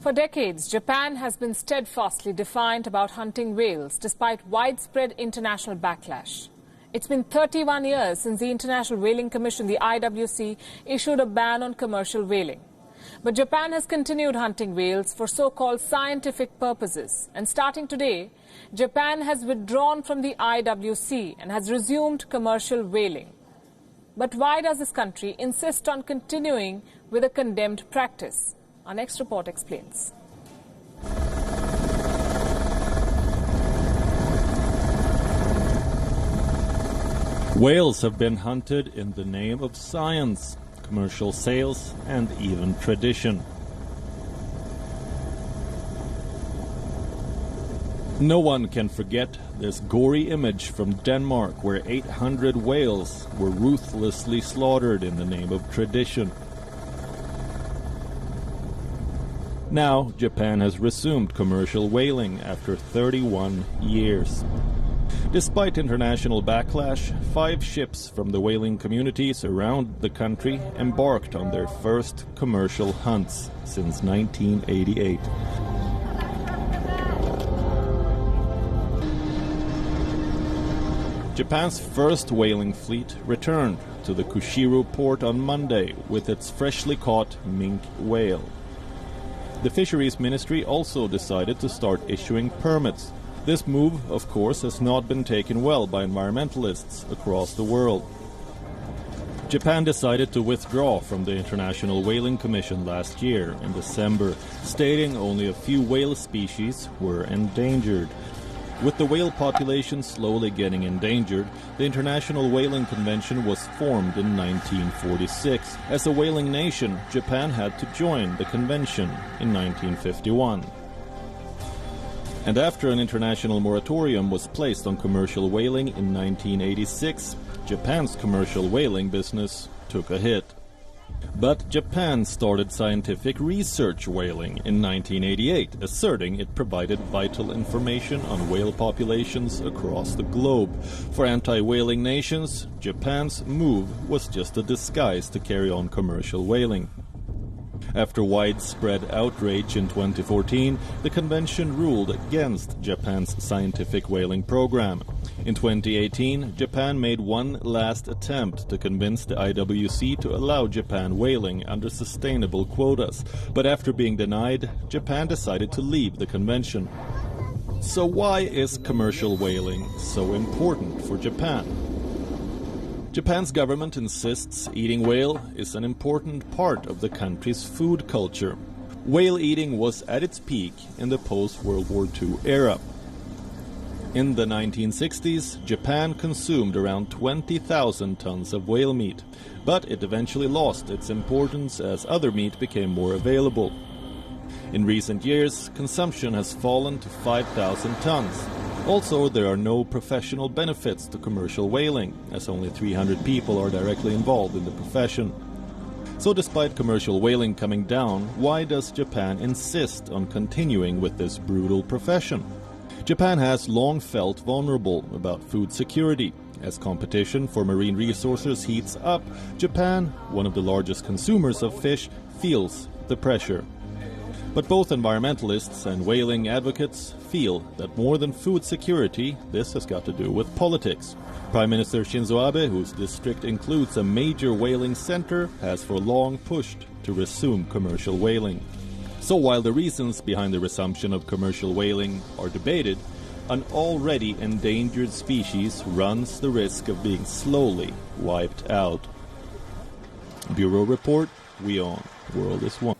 For decades, Japan has been steadfastly defiant about hunting whales despite widespread international backlash. It's been 31 years since the International Whaling Commission, the IWC, issued a ban on commercial whaling. But Japan has continued hunting whales for so-called scientific purposes. And starting today, Japan has withdrawn from the IWC and has resumed commercial whaling. But why does this country insist on continuing with a condemned practice? Our next report explains. Whales have been hunted in the name of science, commercial sales, and even tradition. No one can forget this gory image from Denmark, where 800 whales were ruthlessly slaughtered in the name of tradition. Now, Japan has resumed commercial whaling after 31 years. Despite international backlash, 5 ships from the whaling communities around the country embarked on their first commercial hunts since 1988. Japan's first whaling fleet returned to the Kushiru port on Monday with its freshly caught minke whale. The Fisheries Ministry also decided to start issuing permits. This move, of course, has not been taken well by environmentalists across the world. Japan decided to withdraw from the International Whaling Commission last year in December, stating only a few whale species were endangered. With the whale population slowly getting endangered, the International Whaling Convention was formed in 1946. As a whaling nation, Japan had to join the convention in 1951. And after an international moratorium was placed on commercial whaling in 1986, Japan's commercial whaling business took a hit. But Japan started scientific research whaling in 1988, asserting it provided vital information on whale populations across the globe. For anti-whaling nations, Japan's move was just a disguise to carry on commercial whaling. After widespread outrage in 2014, the convention ruled against Japan's scientific whaling program. In 2018, Japan made one last attempt to convince the IWC to allow Japan whaling under sustainable quotas. But after being denied, Japan decided to leave the convention. So why is commercial whaling so important for Japan? Japan's government insists eating whale is an important part of the country's food culture. Whale eating was at its peak in the post-World War II era. In the 1960s, Japan consumed around 20,000 tons of whale meat, but it eventually lost its importance as other meat became more available. In recent years, consumption has fallen to 5,000 tons. Also, there are no professional benefits to commercial whaling, as only 300 people are directly involved in the profession. So despite commercial whaling coming down, why does Japan insist on continuing with this brutal profession? Japan has long felt vulnerable about food security. As competition for marine resources heats up, Japan, one of the largest consumers of fish, feels the pressure. But both environmentalists and whaling advocates feel that more than food security, this has got to do with politics. Prime Minister Shinzo Abe, whose district includes a major whaling center, has for long pushed to resume commercial whaling. So while the reasons behind the resumption of commercial whaling are debated, an already endangered species runs the risk of being slowly wiped out. Bureau Report, WION, World is One.